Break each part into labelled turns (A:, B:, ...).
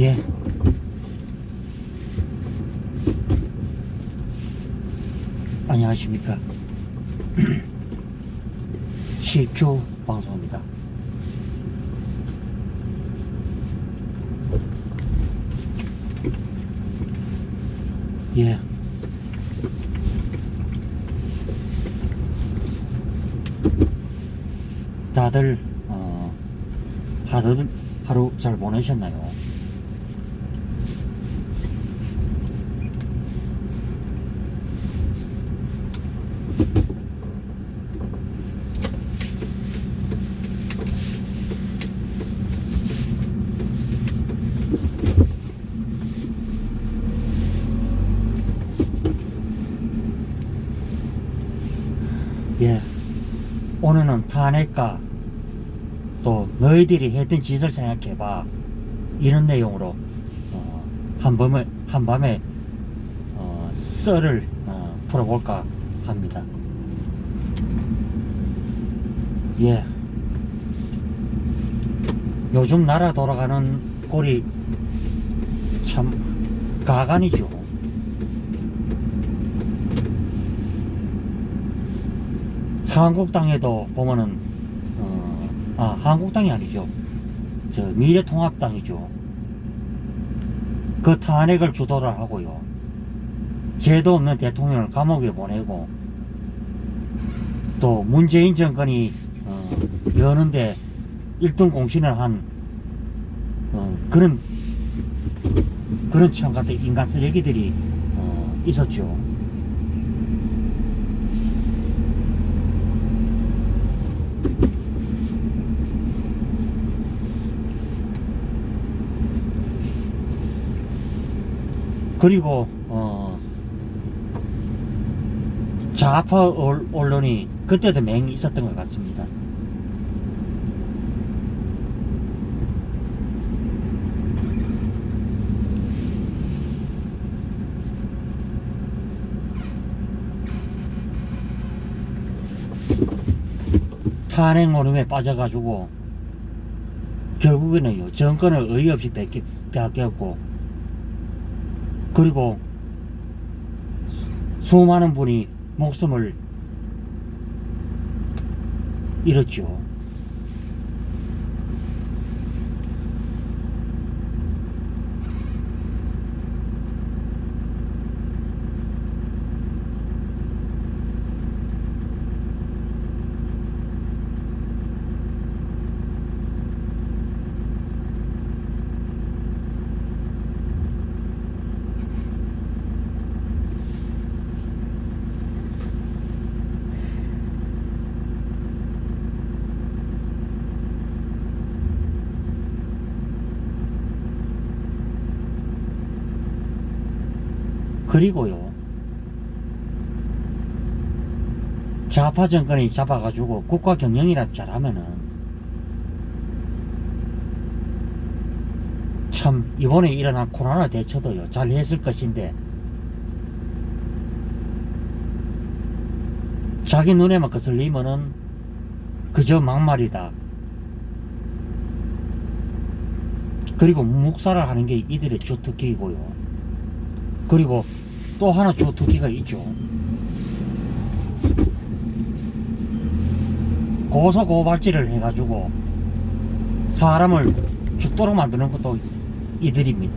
A: 예. 안녕하십니까. CQ 방송입니다. 예. 다들 하루 잘 보내셨나요? 예. 오늘은 탄핵과 또 너희들이 했던 짓을 생각해봐, 이런 내용으로 한밤에 썰을 풀어볼까 합니다. 예. 요즘 나라 돌아가는 꼴이 참 가관이죠. 한국당에도 보면은 한국당이 아니죠, 저 미래통합당이죠. 그 탄핵을 주도를 하고요, 죄도 없는 대통령을 감옥에 보내고, 또 문재인 정권이 여는데 1등 공신을 한 그런 참 같은 인간 쓰레기들이 있었죠. 그리고 좌파 언론이 그때도 맹이 있었던 것 같습니다. 탄핵 노름에 빠져가지고 결국에는요, 정권을 어이없이 뺏겼고, 그리고 수많은 분이 목숨을 잃었죠. 그리고요, 좌파 정권이 잡아가지고 국가 경영이라도 잘하면은 참 이번에 일어난 코로나 대처도요 잘 했을 것인데, 자기 눈에만 거슬리면은 그저 막말이다. 그리고 묵살을 하는 게 이들의 주특기이고요. 그리고 또 하나 주특기가 있죠. 고소고발질을 해가지고 사람을 죽도록 만드는 것도 이들입니다.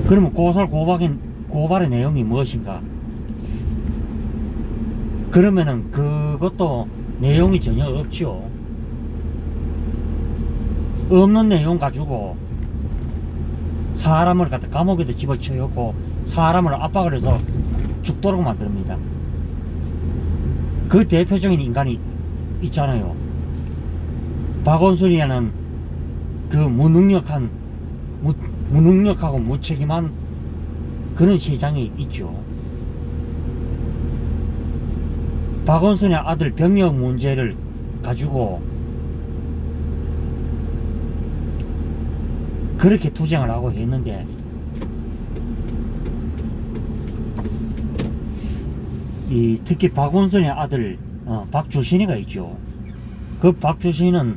A: 그러면 고발의 내용이 무엇인가? 그러면은 그것도 내용이 전혀 없죠. 없는 내용 가지고 사람을 갖다 감옥에도 집어넣고 사람을 압박을 해서 죽도록 만듭니다. 그 대표적인 인간이 있잖아요. 박원순이라는 그 무능력하고 무책임한 그런 시장이 있죠. 박원순의 아들 병역 문제를 가지고 그렇게 투쟁을 하고 했는데, 특히 박원순의 아들 박주신이가 있죠. 그 박주신은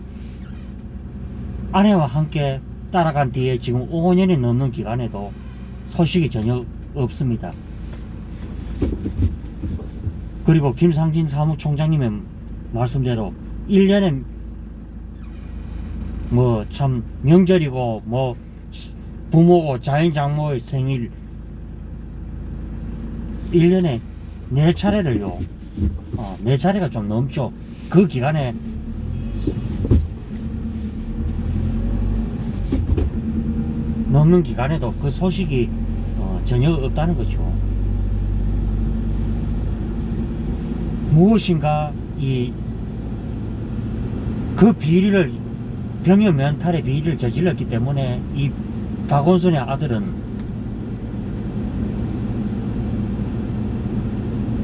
A: 아내와 함께 따라간 뒤에 지금 5년이 넘는 기간에도 소식이 전혀 없습니다. 그리고 김상진 사무총장님의 말씀대로 1년에 뭐 참 명절이고 뭐 부모고 자연장모의 생일 1년에 4차례를요 4차례가 좀 넘죠. 그 기간에 넘는 기간에도 그 소식이 전혀 없다는 거죠. 무엇인가 그 비리를 병역 면탈의 비리를 저질렀기 때문에 이 박원순의 아들은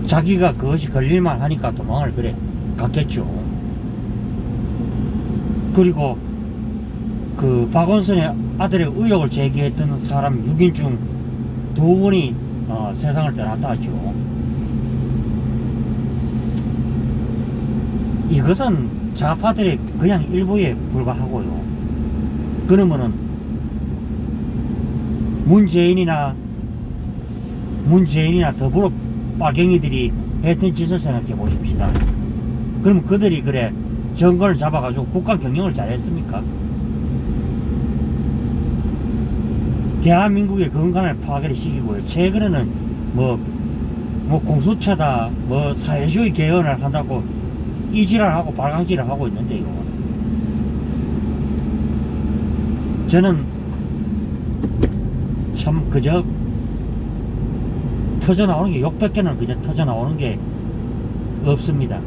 A: 자기가 그것이 걸릴만 하니까 도망을 그래 갔겠죠. 그리고 그 박원순의 아들의 의혹을 제기했던 사람 6인 중 2분이 세상을 떠났다 하죠. 이것은 좌파들의 그냥 일부에 불과하고요. 그러면은 문재인이나 더불어 빨갱이들이 했던 짓을 생각해 보십시다. 그럼 그들이 그래 정권을 잡아가지고 국가 경영을 잘했습니까? 대한민국의 건강을 파괴를 시키고요. 최근에는 뭐 공수처다 뭐 사회주의 개헌을 한다고 이지랄하고 발광질을 하고 있는데요. 저는 참 그저 터져 나오는 게 욕밖에는 그저 터져 나오는 게 없습니다.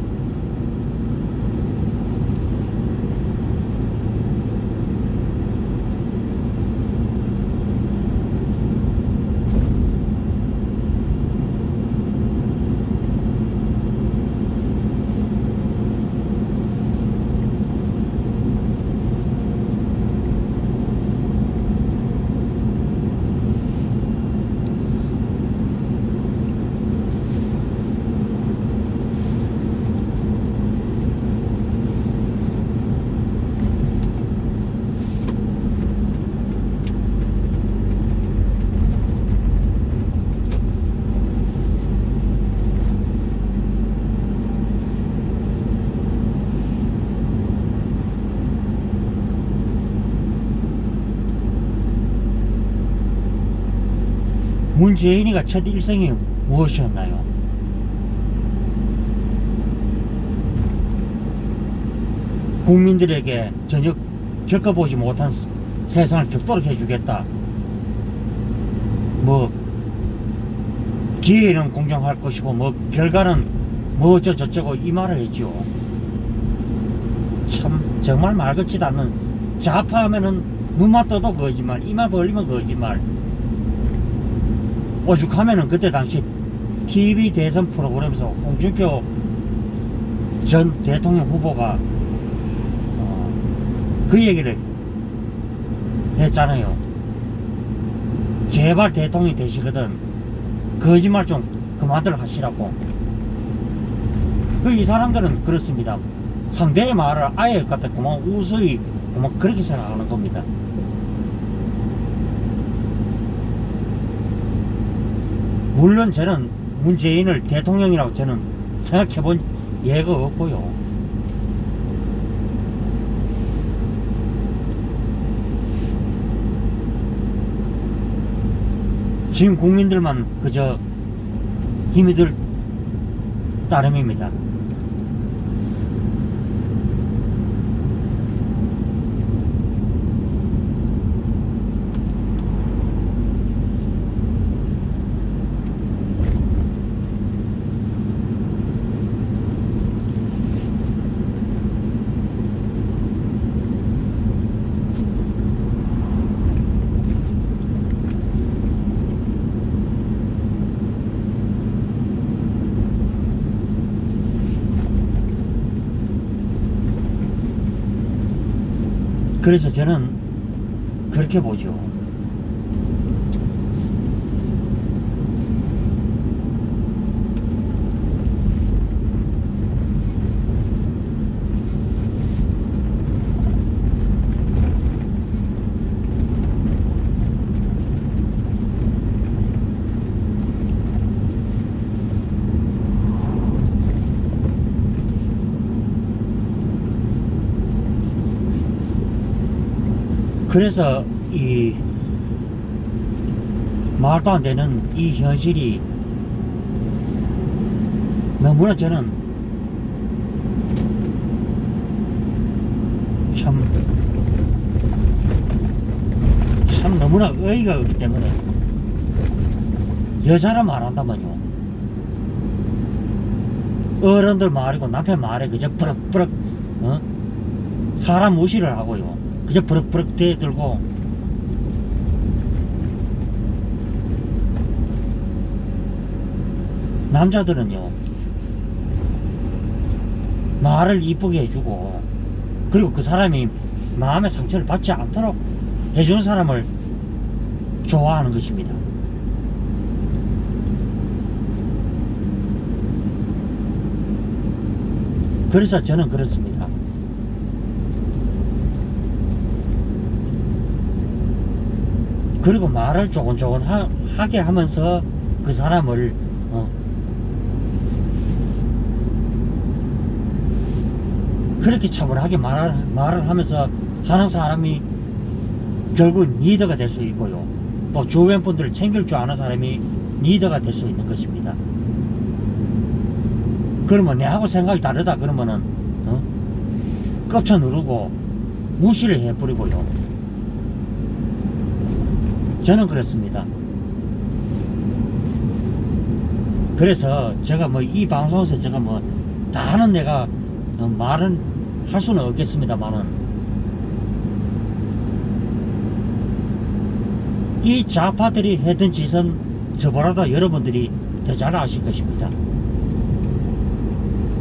A: 문재인이가 첫 일성이 무엇이었나요? 국민들에게 전혀 겪어보지 못한 세상을 겪도록 해주겠다. 뭐 기회는 공정할 것이고 뭐 결과는 뭐 어쩌저쩌고 이 말을 했죠. 참 정말 말 같지도 않는, 좌파하면은 눈만 떠도 거짓말, 이만 벌리면 거짓말. 오죽하면은 그때 당시 TV 대선 프로그램에서 홍준표 전 대통령 후보가 그 얘기를 했잖아요. 제발 대통령이 되시거든 거짓말 좀 그만들 하시라고. 이 사람들은 그렇습니다. 상대의 말을 아예 갖다 그만 우스히 그만 그렇게 생각하는 겁니다. 물론 저는 문재인을 대통령이라고 저는 생각해본 예가 없고요. 지금 국민들만 그저 힘이 들 따름입니다. 그래서 저는 그렇게 보죠. 그래서 이 말도 안 되는 이 현실이 너무나 저는 참 너무나 어이가 없기 때문에 여자라 말한다면요, 어른들 말이고 남편 말에 그저 버럭버럭 사람 무시를 하고요, 그저 버럭버럭 대들고 남자들은요 말을 이쁘게 해주고, 그리고 그 사람이 마음의 상처를 받지 않도록 해주는 사람을 좋아하는 것입니다. 그래서 저는 그렇습니다. 그리고 말을 조곤조곤 하게 하면서 그 사람을 그렇게 차분하게 말을 하면서 하는 사람이 결국 리더가 될 수 있고요, 또 주변 분들을 챙길 줄 아는 사람이 리더가 될 수 있는 것입니다. 그러면 내하고 생각이 다르다 그러면은 껍쳐 누르고 무시를 해버리고요. 저는 그렇습니다. 그래서 제가 뭐 이 방송에서 제가 뭐 다는 내가 말은 할 수는 없겠습니다만은, 이 좌파들이 했던 짓은 저보다 여러분들이 더 잘 아실 것입니다.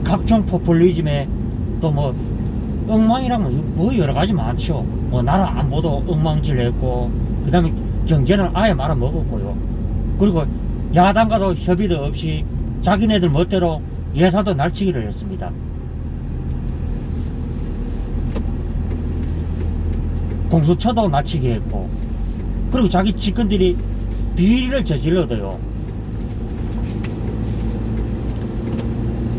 A: 각종 포퓰리즘에 또 뭐 엉망이라면 뭐 여러가지 많죠. 뭐 나라 안보도 엉망질했고, 그 다음에 경제는 아예 말아먹었고요, 그리고 야당과도 협의도 없이 자기네들 멋대로 예산도 날치기를 했습니다. 공수처도 낮추게 했고, 그리고 자기 직권들이 비리를 저질러도요,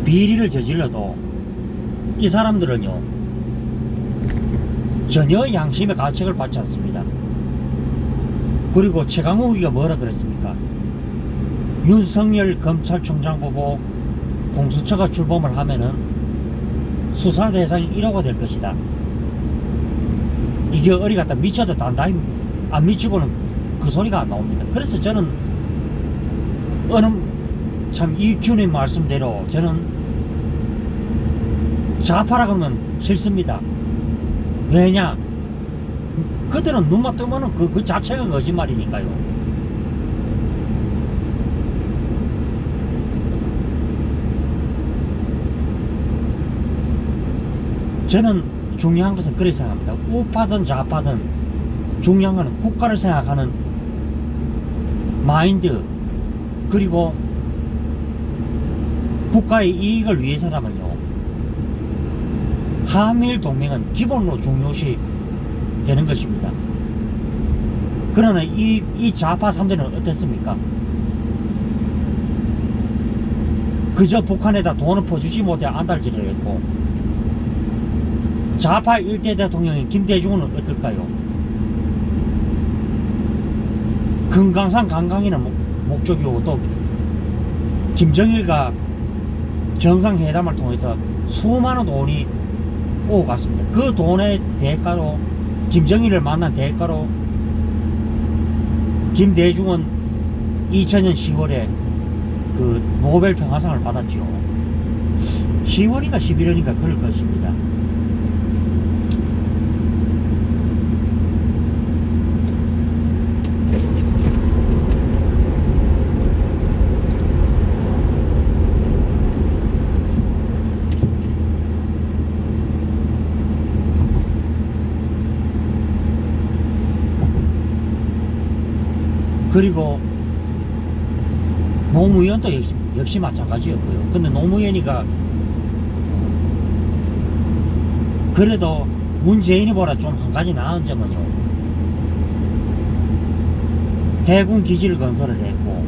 A: 비리를 저질러도 이 사람들은요 전혀 양심의 가책을 받지 않습니다. 그리고 최강욱이가 뭐라 그랬습니까? 윤석열 검찰총장 보고 공수처가 출범을 하면은 수사 대상이 1호가 될 것이다. 이게 어리 갖다 미쳐도 단단히 안 미치고는 그 소리가 안 나옵니다. 그래서 저는 참 이큐님 말씀대로 저는 좌파라 그러면 싫습니다. 왜냐? 그들은 눈만 뜨면은 그 자체가 거짓말이니까요. 저는 중요한 것은 그렇게 생각합니다. 우파든 좌파든 중요한 것은 국가를 생각하는 마인드, 그리고 국가의 이익을 위해서라면요, 한미일 동맹은 기본으로 중요시 되는 것입니다. 그러나 이 좌파 3대는 어땠습니까? 그저 북한에다 돈을 퍼주지 못해 안달질을 했고, 좌파 1대 대통령인 김대중은 어떨까요? 금강산 관광이는 목적이고, 또 김정일과 정상회담을 통해서 수많은 돈이 오고 갔습니다. 그 돈의 대가로, 김정일을 만난 대가로 김대중은 2000년 10월에 그 노벨 평화상을 받았죠. 10월인가 11월인가 그럴 것입니다. 그리고 노무현도 역시 마찬가지였고요. 근데 노무현이가 그래도 문재인이보다 좀 한 가지 나은 점은요, 해군 기지를 건설을 했고,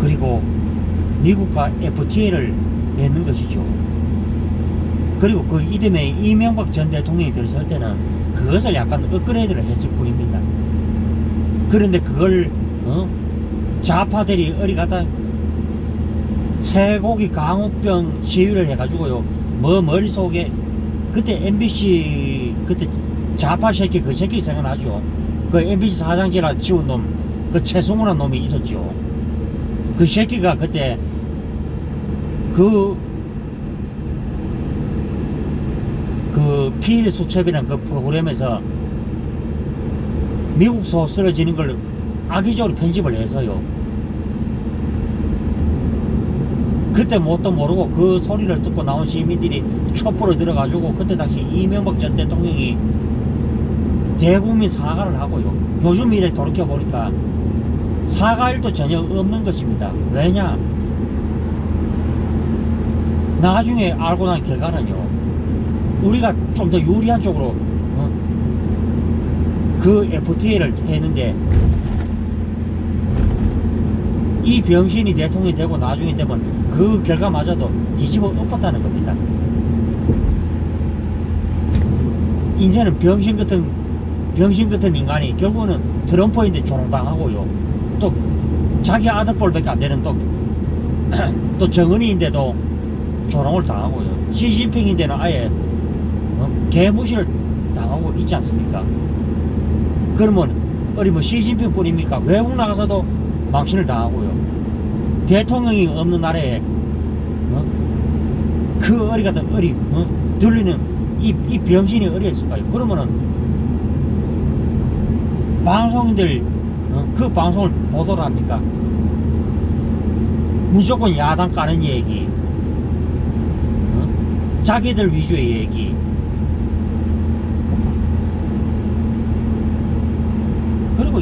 A: 그리고 미국과 FTA를 맺는 것이죠. 그리고 그 이듬해 이명박 전 대통령이 들어설 때는 그것을 약간 업그레이드를 했을 뿐입니다. 그런데 그걸 좌파들이 어디 갖다 쇠고기 강호병 시위를 해가지고요, 뭐 머릿속에 그때 MBC 그때 좌파 새끼 그 새끼 생각나죠. 그 MBC 사장지라 지운 놈, 그 최승훈한 놈이 있었죠. 그 새끼가 그때 그 피해 수첩이라는 그 프로그램에서 미국 소 쓰러지는 걸 악의적으로 편집을 해서요, 그때 뭣도 모르고 그 소리를 듣고 나온 시민들이 촛불을 들어가지고 그때 당시 이명박 전 대통령이 대국민 사과를 하고요, 요즘 이래 돌이켜보니까 사과일도 전혀 없는 것입니다. 왜냐, 나중에 알고 난 결과는요, 우리가 좀 더 유리한 쪽으로 그 FTA를 했는데 이 병신이 대통령이 되고 나중에 되면 그 결과마저도 뒤집어 엎었다는 겁니다. 이제는 병신 같은 인간이 결국은 트럼프인데 조롱당하고요, 또 자기 아들뻘밖에 안 되는 또 정은이인데도 조롱을 당하고요, 시진핑인데는 아예 개무시를 당하고 있지 않습니까? 그러면 어디 뭐 시진핑 뿐입니까? 외국 나가서도 망신을 당하고요, 대통령이 없는 나라에 그 어리 같은 어리 들리는 이 병신이 어디에 있을까요? 그러면은 방송인들 그 방송을 보도를 합니까? 무조건 야당 까는 얘기, 자기들 위주의 얘기. 그리고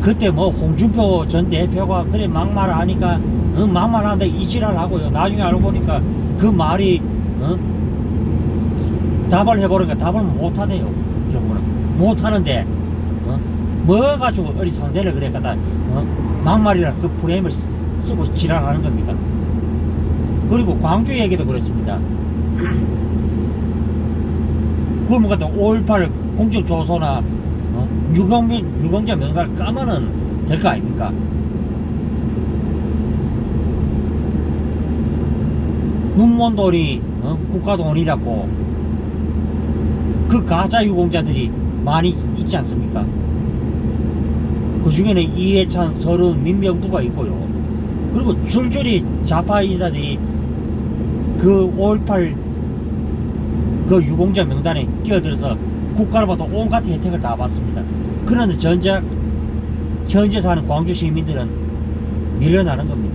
A: 그때 뭐 홍준표 전 대표가 그래 막말을 하니까 막말하는데 이지랄 하고요, 나중에 알고 보니까 그 말이 답을 해보니까 답을 못하네요. 경우는 못하는데 뭐 가지고 어리 상대를 그래 갖다 막말이라 그 프레임을 쓰고 지랄하는 겁니까? 그리고 광주 얘기도 그렇습니다. 그러면 갖다 5.18 공적조서나 유공자 명단을 까면은 될 거 아닙니까? 눈먼돌이 국가동원이라고 그 가짜 유공자들이 많이 있지 않습니까? 그 중에는 이해찬, 서른, 민병두가 있고요. 그리고 줄줄이 좌파 인사들이 그 5.18 그 유공자 명단에 끼어들어서 국가로부터 온갖 혜택을 다 받습니다. 그런데 전작 현재 사는 광주 시민들은 밀려나는 겁니다.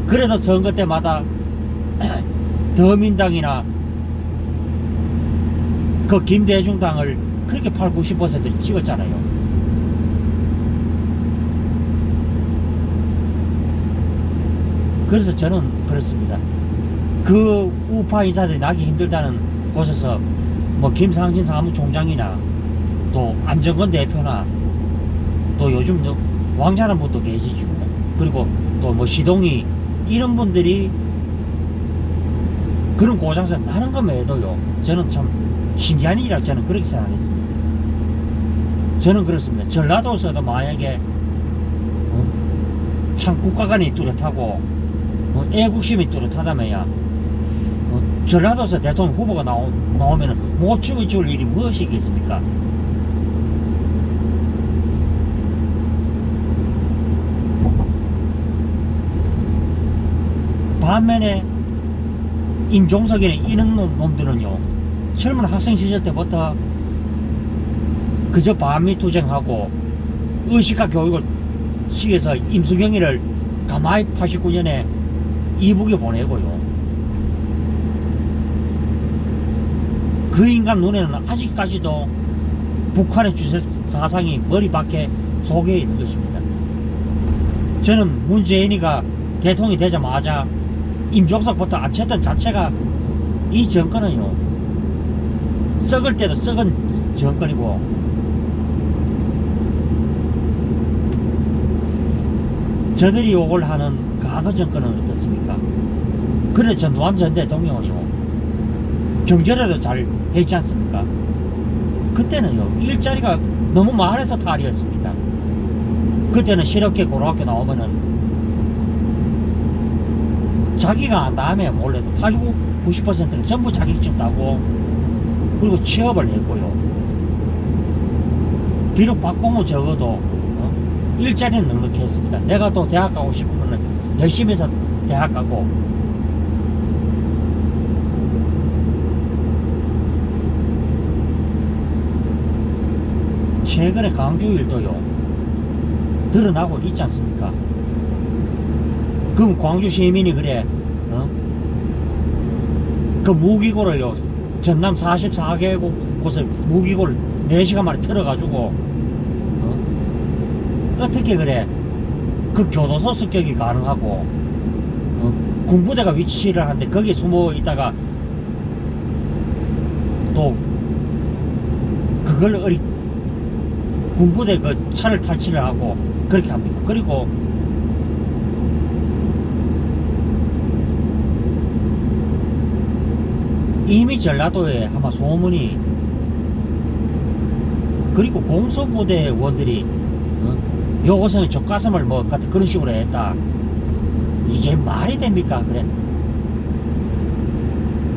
A: 그래도 선거 때마다 더민당이나 그 김대중당을 그렇게 8, 90% 찍었잖아요. 그래서 저는 그렇습니다. 그 우파 인사들이 나기 힘들다는 곳에서 뭐 김상진 사무총장이나 또 안정건 대표나 또 요즘 왕자는 분도 계시죠. 그리고 또 뭐 시동이 이런 분들이 그런 고장에서 나는 것만 해도요, 저는 참 신기한 일이라 저는 그렇게 생각했습니다. 저는 그렇습니다. 전라도에서도 만약에 참 국가관이 뚜렷하고 애국심이 뚜렷하다면야 전라도에서 대통령 후보가 나오면 못 죽을 일이 무엇이 있겠습니까? 반면에 임종석이나 이런 놈들은요, 젊은 학생 시절 때부터 그저 반미투쟁하고 의식화 교육을 시켜서 임수경이를 가마이 89년에 이북에 보내고요, 그 인간 눈에는 아직까지도 북한의 주체 사상이 머리 밖에 속에 있는 것입니다. 저는 문재인이가 대통령이 되자마자 임종석부터 안쳤던 자체가 이 정권은요, 썩을 때도 썩은 정권이고 저들이 욕을 하는 과거 정권은 어떻습니까? 그래 전두환 전 대통령은요 경제라도 잘 했지 않습니까? 그때는요 일자리가 너무 많아서 탈이었습니다. 그때는 실업계 고등학교 나오면은 자기가 안 다음에 몰라도 85, 90%는 전부 자격증 따고 그리고 취업을 했고요. 비록 박봉호 적어도 일자리는 넉넉했습니다. 내가 또 대학 가고 싶으면 열심히 해서 대학 가고 최근에 광주 일도요 드러나고 있지 않습니까? 그럼 광주 시민이 그래 그 무기고를요 전남 44개국 곳을 무기고를 4시간 만에 틀어가지고 어떻게 그래 그 교도소 습격이 가능하고 군부대가 위치를 하는데 거기에 숨어 있다가 또 그걸 군부대 그 차를 탈취를 하고 그렇게 합니다. 그리고 이미 전라도에 아마 소문이 그리고 공수부대원들이 여고생의 젖가슴을 뭐 같은 그런 식으로 했다. 이게 말이 됩니까? 그래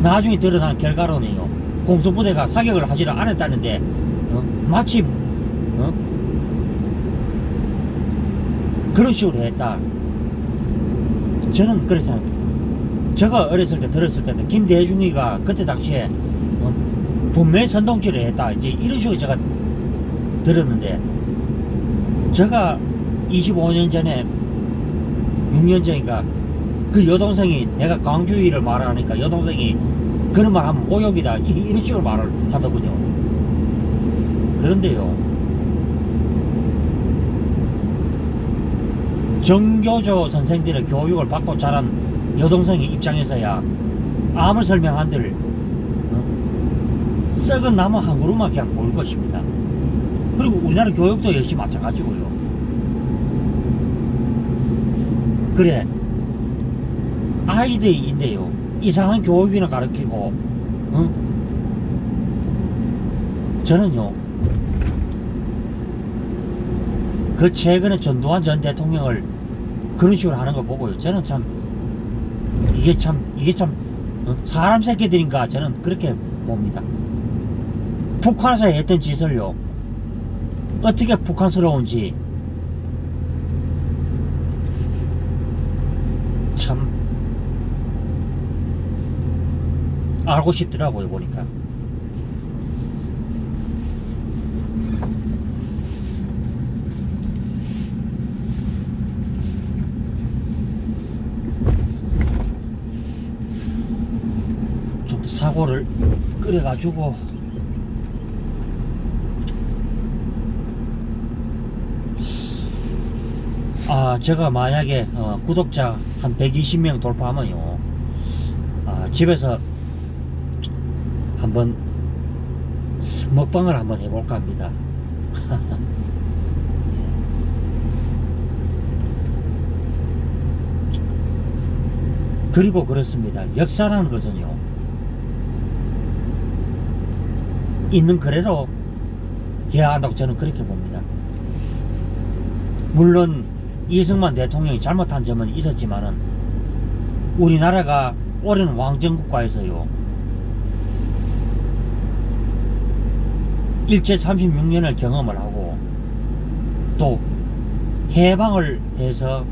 A: 나중에 드러난 결과로는요 공수부대가 사격을 하지를 않았다는데 마치 그런 식으로 했다. 저는 그래서 제가 어렸을 때 들었을 때는 김대중이가 그때 당시에 분명히 선동질을 했다 이제 이런 식으로 제가 들었는데 제가 25년 전에 6년 전인가 그 여동생이 내가 광주 일을 말하니까 여동생이 그런 말 하면 모욕이다 이런 식으로 말을 하더군요. 그런데요 정교조 선생들의 교육을 받고 자란 여동생의 입장에서야 아무 설명한들 썩은 나무 한 그루만 그냥 보일 것입니다. 그리고 우리나라 교육도 역시 마찬가지고요. 그래 아이들인데요 이상한 교육이나 가르치고 저는요 그 최근에 전두환 전 대통령을 그런 식으로 하는 거 보고요 저는 참 이게 참 사람 새끼들인가 저는 그렇게 봅니다. 북한에서 했던 짓을요 어떻게 북한스러운지 참 알고 싶더라고요 보니까. 좀 더 사고를 끓여가지고 제가 만약에 구독자 한 120명 돌파하면요 집에서 한번 먹방을 한번 해볼까 합니다. 그리고 그렇습니다. 역사라는 것은요 있는 그대로 해야 한다고 저는 그렇게 봅니다. 물론 이승만 대통령이 잘못한 점은 있었지만은 우리나라가 오랜 왕정국가에서요 일제 36년을 경험을 하고 또 해방을 해서요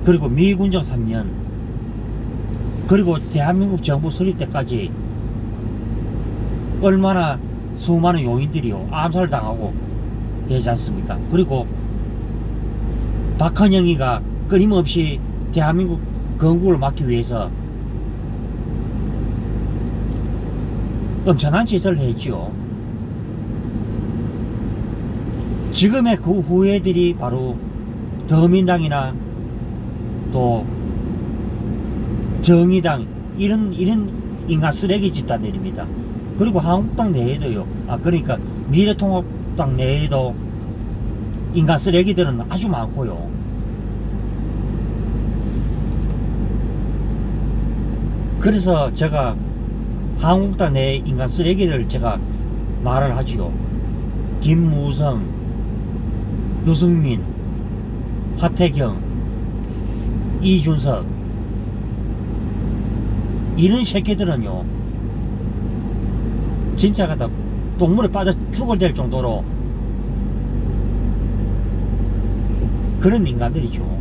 A: 그리고 미군정 3년 그리고 대한민국 정부 수립 때까지 얼마나 수많은 용인들이요 암살당하고 되지 않습니까? 그리고 박헌영이가 끊임없이 대한민국 건국을 막기 위해서 엄청난 짓을 했죠. 지금의 그 후예들이 바로 더민당이나 또 정의당 이런 인간 쓰레기 집단들입니다. 그리고 한국당 내에도요 그러니까 미래통합 한국당 내에도 인간 쓰레기들은 아주 많고요. 그래서 제가 한국당 내 인간 쓰레기를 제가 말을 하지요. 김무성, 유승민, 하태경, 이준석, 이런 새끼들은요 진짜 갖다 동물에 빠져 죽어야 될 정도로 그런 인간들이죠.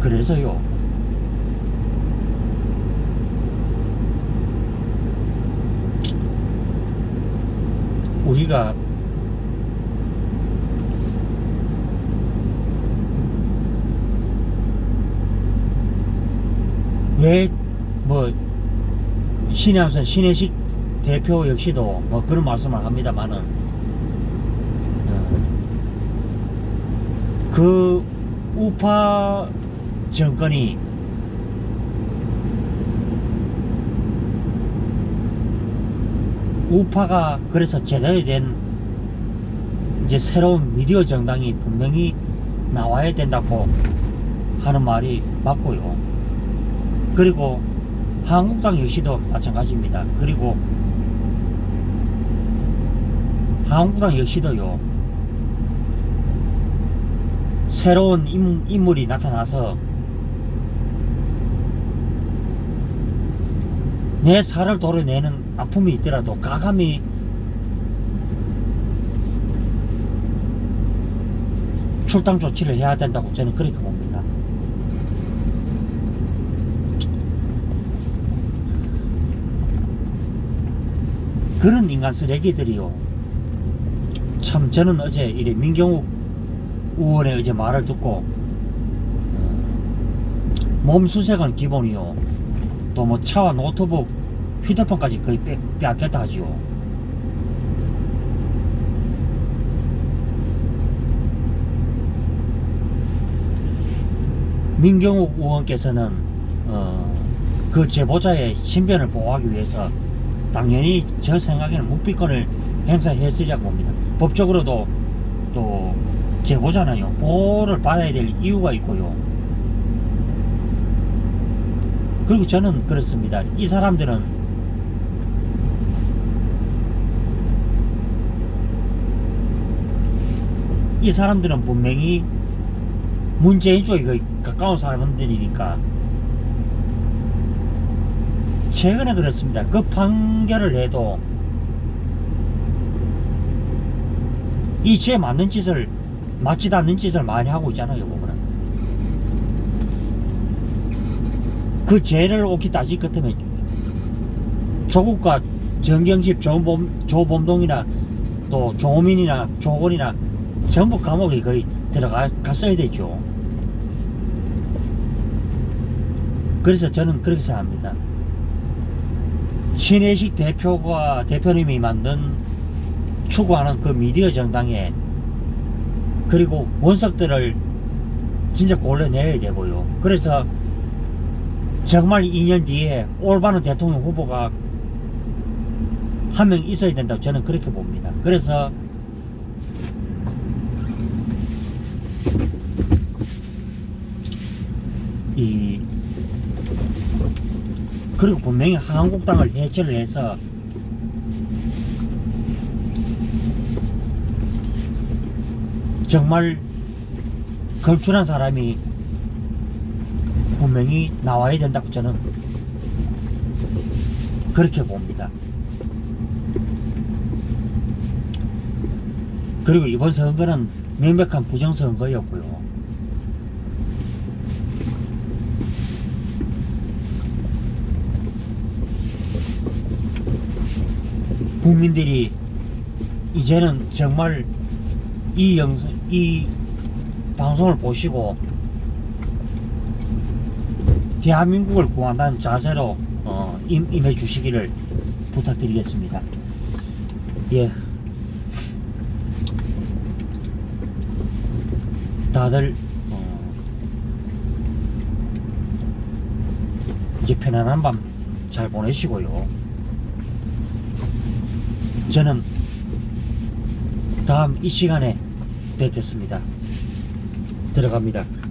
A: 그래서요 우리가 왜 뭐 신양선 신혜식 대표 역시도 뭐 그런 말씀을 합니다만은 그 우파 정권이 우파가 그래서 제대로 된 이제 새로운 미디어 정당이 분명히 나와야 된다고 하는 말이 맞고요. 그리고 한국당 역시도 마찬가지입니다. 그리고 한국당 역시도요 새로운 인물이 나타나서 내 살을 도려내는 아픔이 있더라도 가감히 출당 조치를 해야 된다고 저는 그렇게 봅니다. 그런 인간 쓰레기들이요 참 저는 어제 이래 민경욱 의원의 어제 말을 듣고 몸수색은 기본이요 또 뭐 차와 노트북 휴대폰까지 거의 빼앗겼다 하지요. 민경욱 의원께서는 그 제보자의 신변을 보호하기 위해서 당연히 제 생각에는 묵비권을 행사했으리라고 봅니다. 법적으로도 또 제보잖아요. 보호를 받아야 될 이유가 있고요. 그리고 저는 그렇습니다. 이 사람들은 분명히 문재인 쪽에 거의 가까운 사람들이니까 최근에 그렇습니다. 그 판결을 해도 이 죄에 맞는 짓을 맞지도 않는 짓을 많이 하고 있잖아요. 보면은 그 죄를 옳게 따질 것 같으면 조국과 정경집, 조범동이나 또 조민이나 조건이나 전부 감옥에 거의 들어갔어야 되죠. 그래서 저는 그렇게 생각합니다. 신혜식 대표님이 만든 추구하는 그 미디어 정당에 그리고 원석들을 진짜 골라내야 되고요. 그래서 정말 2년 뒤에 올바른 대통령 후보가 한 명 있어야 된다고 저는 그렇게 봅니다. 그래서 그리고 분명히 한국당을 해체를 해서 정말 걸출한 사람이 분명히 나와야 된다고 저는 그렇게 봅니다. 그리고 이번 선거는 명백한 부정선거였고요. 국민들이 이제는 정말 이 방송을 보시고 대한민국을 구한다는 자세로 임해 주시기를 부탁드리겠습니다. 예. 다들 이제 편안한 밤 잘 보내시고요. 저는 다음 이 시간에 뵙겠습니다. 들어갑니다.